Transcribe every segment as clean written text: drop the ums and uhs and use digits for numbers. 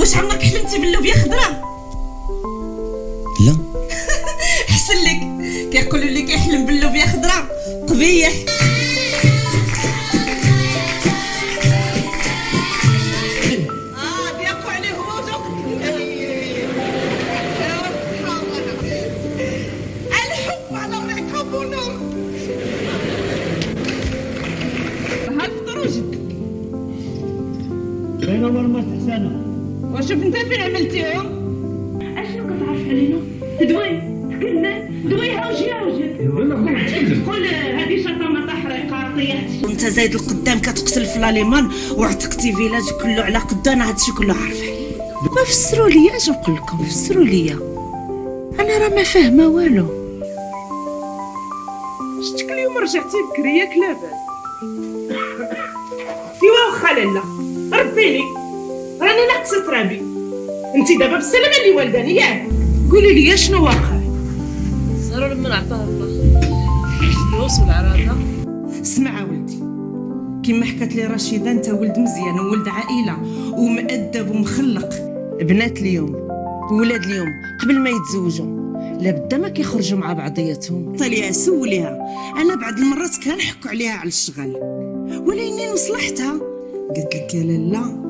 واش عمرك حلمتي باللوبيا خضراء؟ لا. احسن لك، كيقولوا لي كيحلم باللوبيا خضراء قبيح. ضيقوا عليه هو الحب على الركب ونور. هاد فطروجك فين هو المرت حسانة؟ وشوف انت فين عملتيهم؟ اشنو كتعرف علينا؟ دوي تكلم دويها وجهها وجهك. قول هذه شطامه تحريقه طيحت. وانت زايد القدام كتقتل في لاليمان وعتقتي فيلاج كله على قدانا، هادشي كله عارف عليه. ما فسروا لي، اش نقول لكم فسروا لي، انا راه ما فاهمه والو. شتك اليوم رجعتي بكري ياك لاباس؟ ايوا واخا لالا ربيني راني ناقصه ترابي. انت دابا بالسلامه اللي والداني ياك، قولي لي شنو واقع؟ ضروري من عطاه الله الفلوس والعراضه. اسمع ولدي، كما حكات لي رشيده انت ولد مزيان وولد عائله ومؤدب ومخلق. بنات اليوم وولاد اليوم قبل ما يتزوجوا لابد ما كيخرجوا مع بعضياتهم. طاليها سوليها، انا بعض المرات كنحكوا عليها على الشغل ولكن مصلحتها. قلت لك يا لاله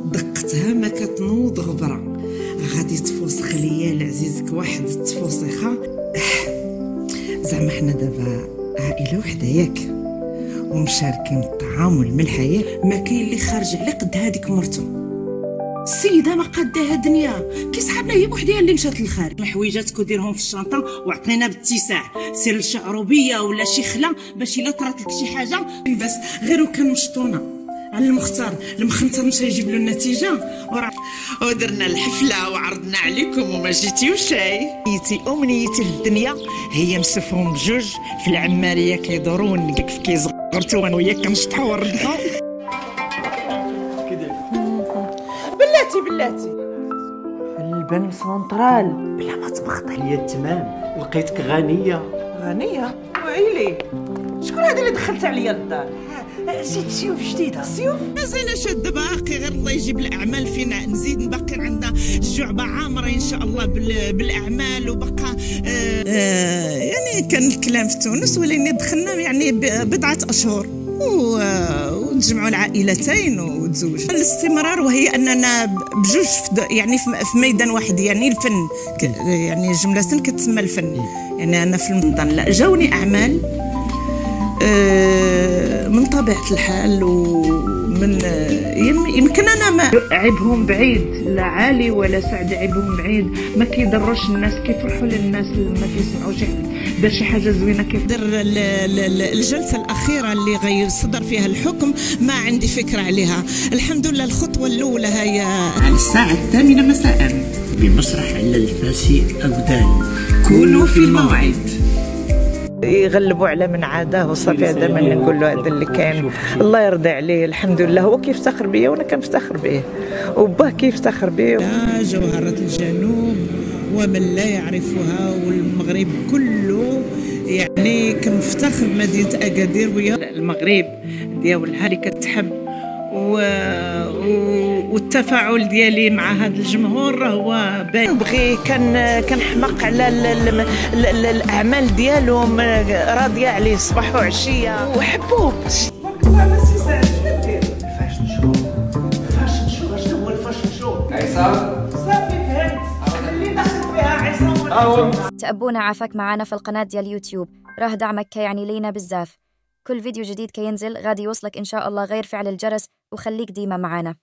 دقتها ما كتنوض غبره، غادي تفوسخ ليا لعزيزك واحد التفوسخه. زعما حنا دابا عائله وحده ياك ومشاركين الطعام والملح ياك، ما كاين اللي خارج على قد هذيك مرتو. السيده ما قاداها دنيا، كيسحبنا هي بوحدها اللي مشات للخارج. حويجاتك وديرهم في الشنطه وعطينا باتساع، سير لشعروبيه ولا شي خلا باش الا طرات لك شي حاجه بس غير وكان مشطونه على المختار. المخنطر مشى يجيب له النتيجه ودرنا الحفله وعرضنا عليكم وما جيتي وشاي. نيتي امنيتي في الدنيا هي نسفهم بجوج في العماريه كيدورون كيف كيزغرتو انا وياك كنشطحوا وردها. بلاتي البن سونطرال بلا ما تبخطي هي تمام، لقيتك غنية. غنيه ويلي. شكون هذا اللي دخلت عليا للدار؟ زيد سيوف جديدة. سيوف مازال شاد باقي، غير الله يجيب الاعمال فينا نزيد. باقي عندنا الجعبه عامره ان شاء الله بالاعمال وبقى يعني كان الكلام في تونس ولكن دخلنا يعني بضعه اشهر ونجمعوا العائلتين وتزوج. الاستمرار وهي اننا بجوج يعني في ميدان واحد، يعني الفن يعني جمله كتسمى الفن. يعني انا في المنظر لا جاوني اعمال من طبيعة الحال ومن يمكن أنا ما عيبهم بعيد، لا عالي ولا سعد، عيبهم بعيد ما كيضروش الناس، كيفرحوا للناس ما كيسمعوش دار شي حاجة زوينة. كيف دار الجلسة الأخيرة اللي غير صدر فيها الحكم ما عندي فكرة عليها. الحمد لله الخطوة الأولى هي على الساعة 8 مساء بمسرح على الفاسي أودال. كونوا في الموعد. يغلبوا على من عاداه وصافي. هذا ما نقول له، هذا اللي كان الله يرضي عليه. الحمد لله هو كيفتخر بيا وانا كنفتخر به وباه كيفتخر بيه. جوهرة الجنوب ومن لا يعرفها والمغرب كله يعني كنفتخر بمدينة أكادير ويا المغرب ديالها اللي كتحب والتفاعل ديالي مع هذا الجمهور هو باين. بغي كنحماق على الاعمال ديالهم، راضيه عليه صباح وعشيه وحبوه. فاشن شو شنو هو الفاشن شو؟ عصام صافي فهمت اللي دخل فيها عصام. تأبونا عافاك معنا في القناة ديال اليوتيوب، راه دعمك كيعني لينا بزاف. كل فيديو جديد كينزل غادي يوصلك إن شاء الله، غير فعل الجرس وخليك ديما معنا.